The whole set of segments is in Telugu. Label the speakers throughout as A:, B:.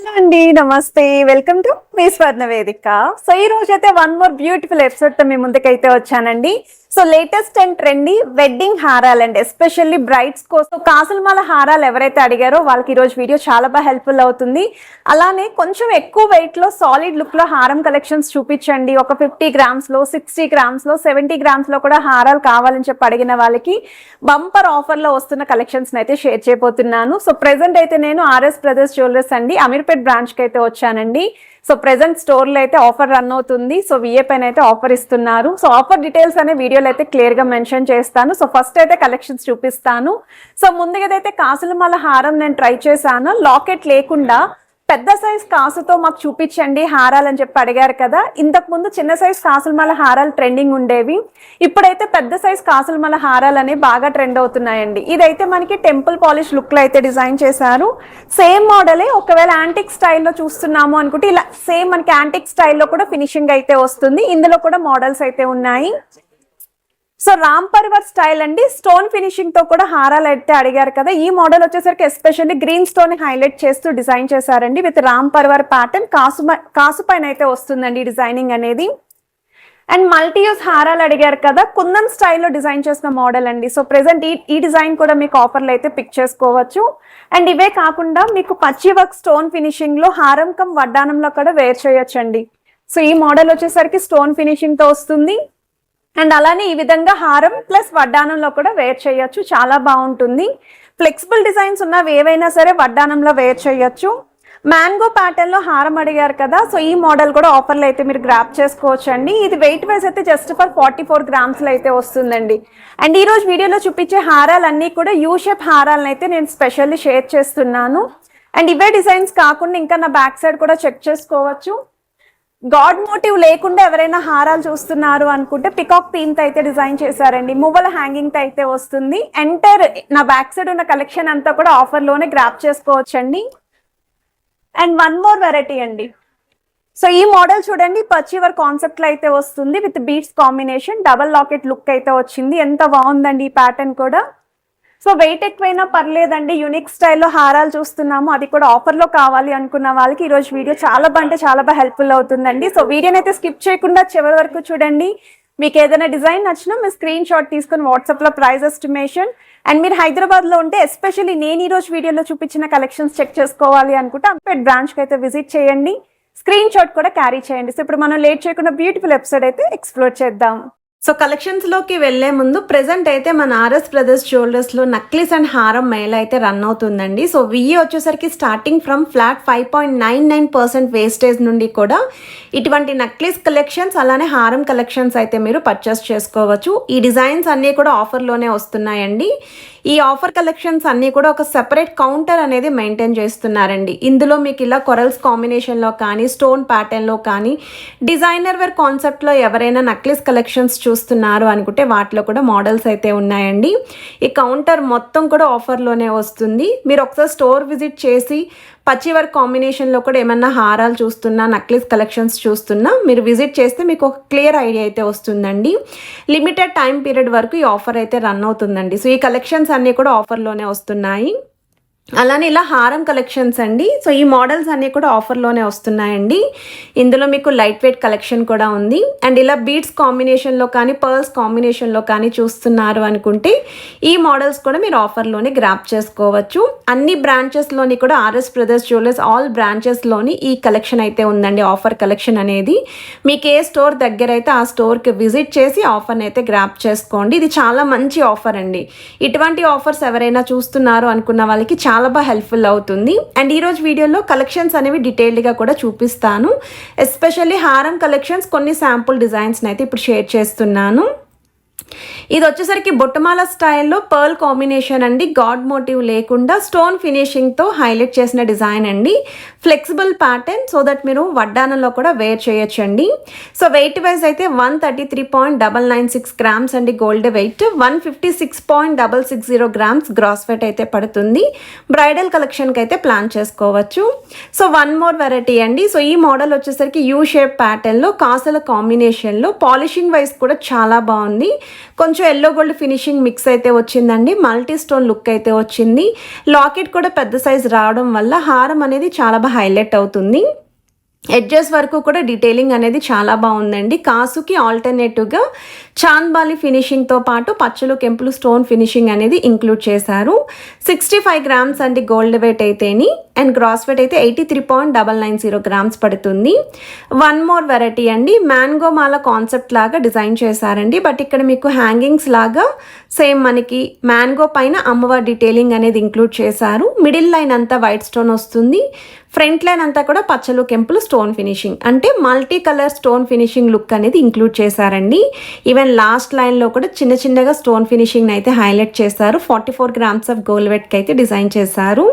A: హలో అండి, నమస్తే. వెల్కమ్ టు మీ స్వర్ణ వేదిక. సో ఈ రోజు అయితే వన్ మోర్ బ్యూటిఫుల్ ఎపిసోడ్ తో మీ ముందుకైతే వచ్చానండి. So latest and trendy wedding హారాలండి, ఎస్పెషల్లీ బ్రైడ్స్ కోసం కాసులమాల హారాలు ఎవరైతే అడిగారో వాళ్ళకి ఈ రోజు వీడియో చాలా బాగా హెల్ప్ఫుల్ అవుతుంది. అలానే కొంచెం ఎక్కువ వెయిట్ లో సాలిడ్ లుక్ లో హారం కలెక్షన్స్ చూపించండి. ఒక 50 గ్రామ్స్ లో, 60 గ్రామ్స్ లో, 70 గ్రామ్స్ లో కూడా హారాలు కావాలని చెప్పి అడిగిన వాళ్ళకి బంపర్ ఆఫర్ లో వస్తున్న కలెక్షన్స్ అయితే షేర్ చేయబోతున్నాను. సో ప్రెసెంట్ అయితే నేను ఆర్ఎస్ బ్రదర్స్ జ్యువెలర్స్ అండి అమీర్పేట్ బ్రాంచ్ కి అయితే వచ్చానండి. సో ప్రెసెంట్ స్టోర్ లో అయితే ఆఫర్ రన్ అవుతుంది. సో విఏ పైన అయితే ఆఫర్ ఇస్తున్నారు. సో ఆఫర్ డీటెయిల్స్ అనే వీడియోలో అయితే క్లియర్ గా మెన్షన్ చేస్తాను. సో ఫస్ట్ అయితే కలెక్షన్స్ చూపిస్తాను. సో ముందుగా అయితే కాసులమాల హారం నేను ట్రై చేశాను. లాకెట్ లేకుండా పెద్ద సైజ్ కాసుతో మాకు చూపించండి హారాలు అని చెప్పి అడిగారు కదా. ఇంతకు ముందు చిన్న సైజ్ కాసులమాల హారాలు ట్రెండింగ్ ఉండేవి. ఇప్పుడైతే పెద్ద సైజ్ కాసులమాల హారాలు అనేవి బాగా ట్రెండ్ అవుతున్నాయండి. ఇదైతే మనకి టెంపుల్ పాలిష్ లుక్ లో అయితే డిజైన్ చేశారు. సేమ్ మోడలే, ఒకవేళ యాంటిక్ స్టైల్లో చూస్తున్నాము అనుకుంటే ఇలా సేమ్ మనకి యాంటిక్ స్టైల్లో కూడా ఫినిషింగ్ అయితే వస్తుంది. ఇందులో కూడా మోడల్స్ అయితే ఉన్నాయి. సో రామ్ పరివార్ స్టైల్ అండి, స్టోన్ ఫినిషింగ్ తో కూడా హారాలు అయితే అడిగారు కదా. ఈ మోడల్ వచ్చేసరికి ఎస్పెషల్లీ గ్రీన్ స్టోన్ హైలైట్ చేస్తూ డిజైన్ చేశారండి. విత్ రామ్ పరివార్ ప్యాటర్న్ కాసు పైన అయితే వస్తుందండి డిజైనింగ్ అనేది. అండ్ మల్టీ యూస్ హారాలు అడిగారు కదా, కుందన్ స్టైల్లో డిజైన్ చేసిన మోడల్ అండి. సో ప్రెసెంట్ ఈ డిజైన్ కూడా మీకు ఆఫర్లో అయితే పిక్ చేసుకోవచ్చు. అండ్ ఇవే కాకుండా మీకు పచ్చి వర్క్ స్టోన్ ఫినిషింగ్ లో హారం కమ్ వడ్డానంలో కూడా వేర్ చేయొచ్చండి. సో ఈ మోడల్ వచ్చేసరికి స్టోన్ ఫినిషింగ్ తో వస్తుంది. అండ్ అలానే ఈ విధంగా హారం ప్లస్ వడ్డానంలో కూడా వేర్ చేయొచ్చు, చాలా బాగుంటుంది. ఫ్లెక్సిబుల్ డిజైన్స్ ఉన్నవి ఏవైనా సరే వడ్డానంలో వేర్ చేయొచ్చు. మ్యాంగో ప్యాటర్న్ లో హారం అడిగారు కదా, సో ఈ మోడల్ కూడా ఆఫర్లో అయితే మీరు గ్రాప్ చేసుకోవచ్చు అండి. ఇది వెయిట్ వైజ్ అయితే జస్ట్ ఫర్ 44 గ్రామ్స్ లో అయితే వస్తుందండి. అండ్ ఈ రోజు వీడియోలో చూపించే హారాలన్నీ కూడా యూ షేప్ హారాలను అయితే నేను స్పెషల్లీ షేర్ చేస్తున్నాను. అండ్ ఇవే డిజైన్స్ కాకుండా ఇంకా నా బ్యాక్ సైడ్ కూడా చెక్ చేసుకోవచ్చు. గాడ్ మోటివ్ లేకుండా ఎవరైనా హారాలు చూస్తున్నారు అనుకుంటే పికాక్ థీమ్ తో అయితే డిజైన్ చేశారండి. మువ్వల హ్యాంగింగ్ తో అయితే వస్తుంది. ఎంటైర్ నా బ్యాక్ సైడ్ ఉన్న కలెక్షన్ అంతా కూడా ఆఫర్ లోనే గ్రాప్ చేసుకోవచ్చండి. అండ్ వన్ మోర్ వెరైటీ అండి. సో ఈ మోడల్ చూడండి, పచ్చివర్ కాన్సెప్ట్ లో అయితే వస్తుంది. With beads combination, double locket look అయితే వచ్చింది. ఎంత బాగుందండి ఈ ప్యాటర్న్ కూడా. సో వెయిట్ ఎక్కువైనా పర్లేదండి, యూనిక్ స్టైల్లో హారాలు చూస్తున్నాము, అది కూడా ఆఫర్లో కావాలి అనుకున్న వాళ్ళకి ఈరోజు వీడియో చాలా బాగా హెల్ప్ఫుల్ అవుతుందండి. సో వీడియోని అయితే స్కిప్ చేయకుండా చివరి వరకు చూడండి. మీకు ఏదైనా డిజైన్ నచ్చినా మీరు స్క్రీన్ షాట్ తీసుకుని వాట్సాప్లో ప్రైస్ ఎస్టిమేషన్, అండ్ మీరు హైదరాబాద్లో ఉంటే ఎస్పెషల్లీ నేను ఈరోజు వీడియోలో చూపించిన కలెక్షన్స్ చెక్ చేసుకోవాలి అనుకుంటే అమీర్పేట్ బ్రాంచ్కి అయితే విజిట్ చేయండి. స్క్రీన్ షాట్ కూడా క్యారీ చేయండి. సో ఇప్పుడు మనం లేట్ చేయకుండా బ్యూటిఫుల్ ఎపిసోడ్ అయితే ఎక్స్ప్లోర్ చేద్దాం. సో కలెక్షన్స్ లోకి వెళ్లే ముందు ప్రెసెంట్ అయితే మన ఆర్ఎస్ బ్రదర్స్ జ్యువెలర్స్ లో నక్లీస్ అండ్ హారం మేళ అయితే రన్ అవుతుందండి. సో విఏ వచ్చేసరికి స్టార్టింగ్ ఫ్రమ్ ఫ్లాట్ 5.99% వేస్టేజ్ నుండి కూడా ఇటువంటి నక్లీస్ కలెక్షన్స్ అలానే హారం కలెక్షన్స్ అయితే మీరు పర్చేస్ చేసుకోవచ్చు. ఈ డిజైన్స్ అన్నీ కూడా ఆఫర్లోనే వస్తున్నాయండి. ఈ ఆఫర్ కలెక్షన్స్ అన్నీ కూడా ఒక సెపరేట్ కౌంటర్ అనేది మెయింటైన్ చేస్తున్నారండి. ఇందులో మీకు ఇలా కొరల్స్ కాంబినేషన్లో కానీ, స్టోన్ ప్యాటర్న్లో కానీ, డిజైనర్ వేర్ కాన్సెప్ట్లో ఎవరైనా నక్లీస్ కలెక్షన్స్ చూస్తున్నారు అనుకుంటే వాటిలో కూడా మోడల్స్ అయితే ఉన్నాయండి. ఈ కౌంటర్ మొత్తం కూడా ఆఫర్లోనే వస్తుంది. మీరు ఒకసారి స్టోర్ విజిట్ చేసి పచ్చివర్ కాంబినేషన్లో కూడా ఏమన్నా హారాలు చూస్తున్నా, నక్లీస్ కలెక్షన్స్ చూస్తున్నా మీరు విజిట్ చేస్తే మీకు ఒక క్లియర్ ఐడియా అయితే వస్తుందండి. లిమిటెడ్ టైం పీరియడ్ వరకు ఈ ఆఫర్ అయితే రన్ అవుతుందండి. సో ఈ కలెక్షన్స్ అన్నీ కూడా ఆఫర్లోనే వస్తున్నాయి. అలానే ఇలా హారం కలెక్షన్స్ అండి. సో ఈ మోడల్స్ అన్నీ కూడా ఆఫర్లోనే వస్తున్నాయండి. ఇందులో మీకు లైట్ వెయిట్ కలెక్షన్ కూడా ఉంది. అండ్ ఇలా బీడ్స్ కాంబినేషన్లో కానీ, పర్ల్స్ కాంబినేషన్లో కానీ చూస్తున్నారు అనుకుంటే ఈ మోడల్స్ కూడా మీరు ఆఫర్లోనే గ్రాప్ చేసుకోవచ్చు. అన్ని బ్రాంచెస్లోని కూడా ఆర్ఎస్ బ్రదర్స్ జ్యువెలర్స్ ఆల్ బ్రాంచెస్లోని ఈ కలెక్షన్ అయితే ఉందండి. ఆఫర్ కలెక్షన్ అనేది మీకు ఏ స్టోర్ దగ్గర అయితే ఆ స్టోర్కి విజిట్ చేసి ఆఫర్ని అయితే గ్రాప్ చేసుకోండి. ఇది చాలా మంచి ఆఫర్ అండి. ఇటువంటి ఆఫర్స్ ఎవరైనా చూస్తున్నారు అనుకున్న వాళ్ళకి చాలా బాగా హెల్ప్ఫుల్ అవుతుంది. అండ్ ఈరోజు వీడియోలో కలెక్షన్స్ అనేవి డీటెయిల్డ్గా కూడా చూపిస్తాను. ఎస్పెషల్లీ హారం కలెక్షన్స్ కొన్ని శాంపుల్ డిజైన్స్ని అయితే ఇప్పుడు షేర్ చేస్తున్నాను. ఇది వచ్చేసరికి బొట్టమాల స్టైల్లో పర్ల్ కాంబినేషన్ అండి. గాడ్ మోటివ్ లేకుండా స్టోన్ ఫినిషింగ్తో హైలైట్ చేసిన డిజైన్ అండి. ఫ్లెక్సిబుల్ ప్యాటర్న్, సో దట్ మీరు వడ్డానంలో కూడా వేర్ చేయొచ్చండి. సో వెయిట్ వైజ్ అయితే 133.996 గ్రామ్స్ అండి gold weight, 156.660 grams gross weight అయితే పడుతుంది. బ్రైడల్ కలెక్షన్కి అయితే ప్లాన్ చేసుకోవచ్చు. సో వన్ మోర్ వెరైటీ అండి. సో ఈ మోడల్ వచ్చేసరికి యూ షేప్ ప్యాటర్న్లో కాసుల కాంబినేషన్లో పాలిషింగ్ వైజ్ కూడా చాలా బాగుంది. కొంచెం కొంచెం ఎల్లో గోల్డ్ ఫినిషింగ్ మిక్స్ అయితే వచ్చిందండి. మల్టీ స్టోన్ లుక్ అయితే వచ్చింది. లాకెట్ కూడా పెద్ద సైజ్ రావడం వల్ల హారం అనేది చాలా బాగా హైలైట్ అవుతుంది. ఎడ్జెస్ వరకు కూడా డీటెయిలింగ్ అనేది చాలా బాగుందండి. కాసుకి ఆల్టర్నేటివ్గా చాంద్బాలి ఫినిషింగ్తో పాటు పచ్చలు కెంపులు స్టోన్ ఫినిషింగ్ అనేది ఇంక్లూడ్ చేశారు. 65 గ్రామ్స్ అండి గోల్డ్ వెయిట్ అయితేని, అండ్ గ్రాస్ వెయిట్ అయితే 83.990 గ్రామ్స్ పడుతుంది. వన్ మోర్ వెరైటీ అండి, మ్యాంగో మాల కాన్సెప్ట్ లాగా డిజైన్ చేశారండి. బట్ ఇక్కడ మీకు హ్యాంగింగ్స్ లాగా సేమ్ మనకి మ్యాంగో పైన అమ్మవారి డీటెయిలింగ్ అనేది ఇంక్లూడ్ చేశారు. మిడిల్ లైన్ అంతా వైట్ స్టోన్ వస్తుంది. ఫ్రంట్ లైన్ అంతా కూడా పచ్చలు కెంపులు స్టోన్ ఫినిషింగ్, అంటే multi colour stone finishing look అనేది ఇంక్లూడ్ చేశారండి. ఈవెన్ లాస్ట్ లైన్లో కూడా చిన్న చిన్నగా స్టోన్ ఫినిషింగ్ అయితే హైలైట్ చేశారు. 44 గ్రామ్స్ ఆఫ్ గోల్డ్ వెయిట్కి అయితే డిజైన్ చేశారు.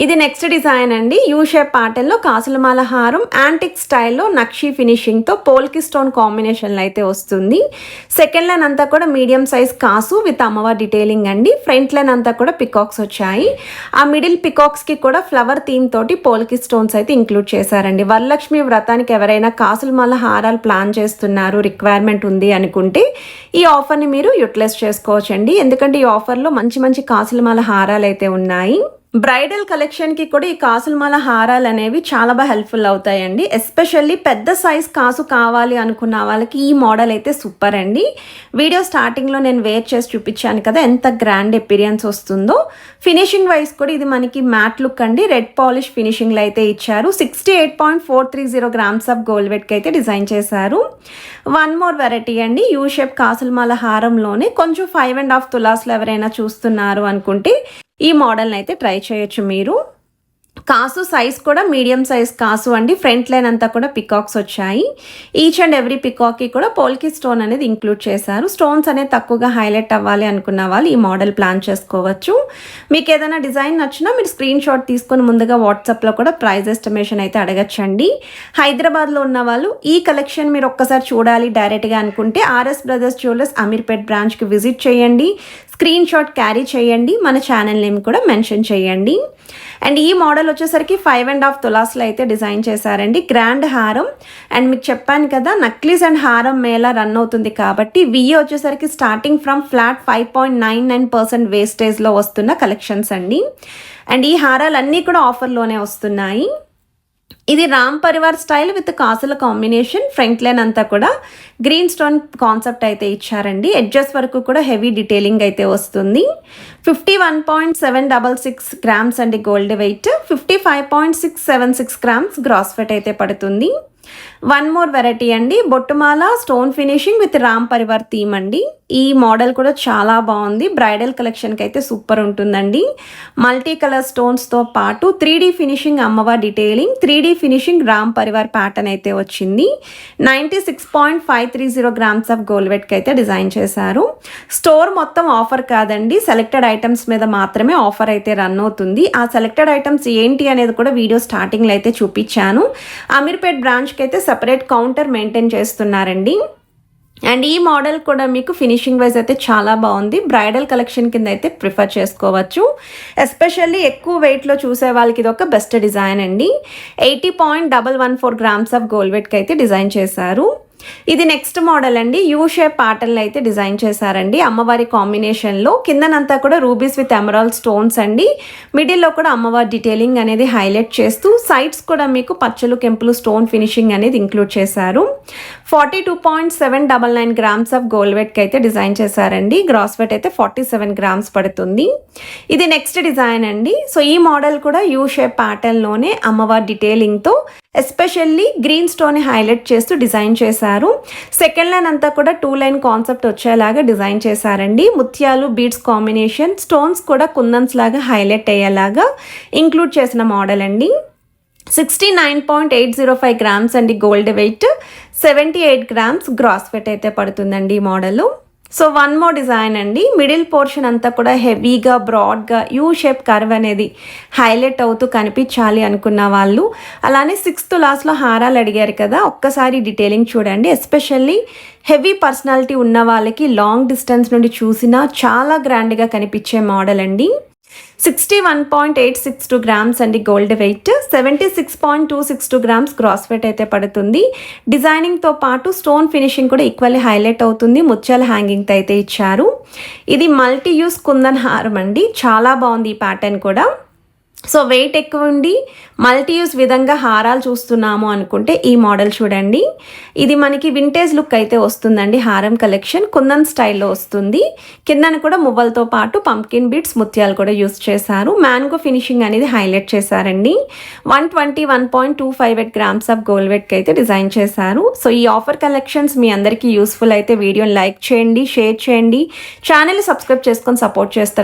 A: ఇది నెక్స్ట్ డిజైన్ అండి. యూ షేప్ ప్యాటర్న్లో కాసులమాల హారం యాంటిక్ స్టైల్లో నక్షీ ఫినిషింగ్తో పోల్కి స్టోన్ కాంబినేషన్లో అయితే వస్తుంది. సెకండ్ లైన్ అంతా కూడా మీడియం సైజ్ కాసు విత్ అమ్మవారి డీటెయిలింగ్ అండి. ఫ్రంట్ లైన్ అంతా కూడా పికాక్స్ వచ్చాయి. ఆ మిడిల్ పికాక్స్కి కూడా ఫ్లవర్ థీమ్ తోటి పోల్కి స్టోన్స్ అయితే ఇంక్లూడ్ చేశారండి. వరలక్ష్మి వ్రతానికి ఎవరైనా కాసులమాల హారాలు ప్లాన్ చేస్తున్నారు, రిక్వైర్మెంట్ ఉంది అనుకుంటే ఈ ఆఫర్ని మీరు యూటిలైజ్ చేసుకోవచ్చండి. ఎందుకంటే ఈ ఆఫర్లో మంచి మంచి కాసులమాల హారాలు అయితే ఉన్నాయి. బ్రైడల్ కలెక్షన్కి కూడా ఈ కాసులమాల హారాలు అనేవి చాలా బాగా హెల్ప్ఫుల్ అవుతాయండి. ఎస్పెషల్లీ పెద్ద సైజ్ కాసు కావాలి అనుకున్న వాళ్ళకి ఈ మోడల్ అయితే సూపర్ అండి. వీడియో స్టార్టింగ్లో నేను వేర్ చేసి చూపించాను కదా ఎంత గ్రాండ్ ఎపీరియన్స్ వస్తుందో. ఫినిషింగ్ వైజ్ కూడా ఇది మనకి మ్యాట్ లుక్ అండి. రెడ్ పాలిష్ ఫినిషింగ్లో అయితే ఇచ్చారు. 68.430 గ్రామ్స్ ఆఫ్ గోల్డ్ వెయిట్కి అయితే డిజైన్ చేశారు. వన్ మోర్ వెరైటీ అండి, యూ షేప్ కాసులమాల హారంలోనే కొంచెం 5.5 తులాస్లో ఎవరైనా చూస్తున్నారు అనుకుంటే ఈ మోడల్ని అయితే ట్రై చేయొచ్చు మీరు. కాసు సైజ్ కూడా మీడియం సైజ్ కాసు అండి. ఫ్రంట్ లైన్ అంతా కూడా పికాక్స్ వచ్చాయి. ఈచ్ అండ్ ఎవ్రీ పికాక్కి కూడా పోల్కి స్టోన్ అనేది ఇంక్లూడ్ చేశారు. స్టోన్స్ అనేది తక్కువగా హైలైట్ అవ్వాలి అనుకున్న వాళ్ళు ఈ మోడల్ ప్లాన్ చేసుకోవచ్చు. మీకు ఏదైనా డిజైన్ నచ్చినా మీరు స్క్రీన్ షాట్ తీసుకొని ముందుగా వాట్సాప్లో కూడా ప్రైస్ ఎస్టిమేషన్ అయితే అడగచ్చండి. హైదరాబాద్లో ఉన్న వాళ్ళు ఈ కలెక్షన్ మీరు ఒక్కసారి చూడాలి డైరెక్ట్గా అనుకుంటే ఆర్ఎస్ బ్రదర్స్ జ్యువెలర్స్ అమీర్పేట్ బ్రాంచ్కి విజిట్ చేయండి. స్క్రీన్ షాట్ క్యారీ చేయండి, మన ఛానల్ నేమ్ కూడా మెన్షన్ చేయండి. అండ్ ఈ మోడల్ వచ్చేసరికి 5.5 తులాస్లో అయితే డిజైన్ చేశారండి. గ్రాండ్ హారం, అండ్ మీకు చెప్పాను కదా నక్లీస్ అండ్ హారం మేళా రన్ అవుతుంది కాబట్టి విఏ వచ్చేసరికి స్టార్టింగ్ ఫ్రమ్ ఫ్లాట్ 5.99% వేస్టేజ్లో వస్తున్న కలెక్షన్స్ అండి. అండ్ ఈ హారాలన్నీ కూడా ఆఫర్లోనే వస్తున్నాయి. ఇది రామ్ పరివార్ స్టైల్ విత్ కాసుల కాంబినేషన్. ఫ్రంట్ లైన్ అంతా కూడా గ్రీన్ స్టోన్ కాన్సెప్ట్ అయితే ఇచ్చారండి. ఎడ్జెస్ వరకు కూడా హెవీ డీటెయిలింగ్ అయితే వస్తుంది. 51.766 గ్రామ్స్ అండి gold weight. 55.676 grams gross weight అయితే పడుతుంది. వన్ మోర్ వెరైటీ అండి, బొట్టుమాల stone finishing with Ram Parivar theme అండి. ఈ మోడల్ కూడా చాలా బాగుంది. బ్రైడల్ కలెక్షన్కి అయితే సూపర్ ఉంటుందండి. మల్టీ కలర్ స్టోన్స్తో పాటు 3D ఫినిషింగ్ అమ్మవారి detailing, 3D finishing Ram Parivar pattern అయితే వచ్చింది. 96.530 గ్రామ్స్ ఆఫ్ గోల్డ్ వెయిట్కి అయితే డిజైన్ చేశారు. స్టోర్ మొత్తం ఆఫర్ కాదండి, సెలెక్టెడ్ ఐటమ్స్ మీద మాత్రమే ఆఫర్ అయితే రన్ అవుతుంది. ఆ సెలెక్టెడ్ ఐటమ్స్ ఏంటి అనేది కూడా వీడియో స్టార్టింగ్లో అయితే చూపించాను. అమీర్పేట్ బ్రాంచ్కి అయితే సెపరేట్ కౌంటర్ మెయింటైన్ చేస్తున్నారండి. అండ్ ఈ మోడల్ కూడా మీకు ఫినిషింగ్ వైజ్ అయితే చాలా బాగుంది. బ్రైడల్ కలెక్షన్ కింద అయితే ప్రిఫర్ చేసుకోవచ్చు. ఎస్పెషల్లీ ఎక్కువ వెయిట్లో చూసే వాళ్ళకి ఇది ఒక బెస్ట్ డిజైన్ అండి. 80.114 గ్రామ్స్ ఆఫ్ గోల్డ్ వెయిట్కి అయితే డిజైన్ చేశారు. ఇది నెక్స్ట్ మోడల్ అండి. యూ షేప్ ప్యాటర్న్లో అయితే డిజైన్ చేశారండి. అమ్మవారి కాంబినేషన్లో కిందనంతా కూడా రూబీస్ విత్ ఎమరాల్డ్ స్టోన్స్ అండి. మిడిల్లో కూడా అమ్మవారి డీటెయిలింగ్ అనేది హైలైట్ చేస్తూ సైడ్స్ కూడా మీకు పచ్చలు కెంపులు స్టోన్ ఫినిషింగ్ అనేది ఇంక్లూడ్ చేశారు. 42.799 గ్రామ్స్ ఆఫ్ గోల్డ్ వెయిట్కి అయితే డిజైన్ చేశారండి. గ్రాస్ వెయిట్ అయితే 47 గ్రామ్స్ పడుతుంది. ఇది నెక్స్ట్ డిజైన్ అండి. సో ఈ మోడల్ కూడా యూ షేప్ ప్యాటర్న్లోనే అమ్మవారి డీటెయిలింగ్తో ఎస్పెషల్లీ గ్రీన్ స్టోన్ హైలైట్ చేస్తూ డిజైన్ చేశారు. సెకండ్ లైన్ అంతా కూడా 2 లైన్ కాన్సెప్ట్ వచ్చేలాగా డిజైన్ చేశారండి. ముత్యాలు బీడ్స్ కాంబినేషన్, స్టోన్స్ కూడా కుందన్స్ లాగా హైలైట్ అయ్యేలాగా ఇంక్లూడ్ చేసిన మోడల్ అండి. 69.805 గ్రామ్స్ అండి gold weight. 78 grams gross weight అయితే పడుతుందండి ఈ model. So one more design అండి. మిడిల్ పోర్షన్ అంతా కూడా హెవీగా బ్రాడ్గా యూ షేప్ కర్వ్ అనేది హైలైట్ అవుతూ కనిపించాలి అనుకున్న వాళ్ళు, అలానే 6 తులాస్లో హారాలు అడిగారు కదా, ఒక్కసారి డీటెయిలింగ్ చూడండి. ఎస్పెషల్లీ హెవీ పర్సనాలిటీ ఉన్న వాళ్ళకి లాంగ్ డిస్టెన్స్ నుండి చూసినా చాలా గ్రాండ్గా కనిపించే మోడల్ అండి. 61.862 గ్రామ్స్ అండి gold wait, 76.262 grams cross wait అయితే పడుతుంది. డిజైనింగ్తో పాటు స్టోన్ ఫినిషింగ్ కూడా ఈక్వల్లీ హైలైట్ అవుతుంది. ముత్యాల హ్యాంగింగ్తో అయితే ఇచ్చారు. ఇది మల్టీ యూస్ కుందన్ హారం అండి, చాలా బాగుంది ఈ ప్యాటర్న్ కూడా. సో వెయిట్ ఎక్కువ ఉండి మల్టీ యూస్ విధంగా హారాలు చూస్తున్నాము అనుకుంటే ఈ మోడల్ చూడండి. ఇది మనకి వింటేజ్ లుక్ అయితే వస్తుందండి. హారం కలెక్షన్ కుందన్ స్టైల్లో వస్తుంది. కిందన కూడా మువ్వలతో పాటు పంకిన్ బీడ్స్ ముత్యాలు కూడా యూస్ చేశారు. మ్యాంగో ఫినిషింగ్ అనేది హైలైట్ చేశారండి. 121.258 గ్రామ్స్ ఆఫ్ గోల్డ్ వెయిట్కి అయితే డిజైన్ చేశారు. సో ఈ ఆఫర్ కలెక్షన్స్ మీ అందరికీ యూస్ఫుల్ అయితే వీడియోని లైక్ చేయండి, షేర్ చేయండి, ఛానల్ని సబ్స్క్రైబ్ చేసుకొని సపోర్ట్ చేస్తారు.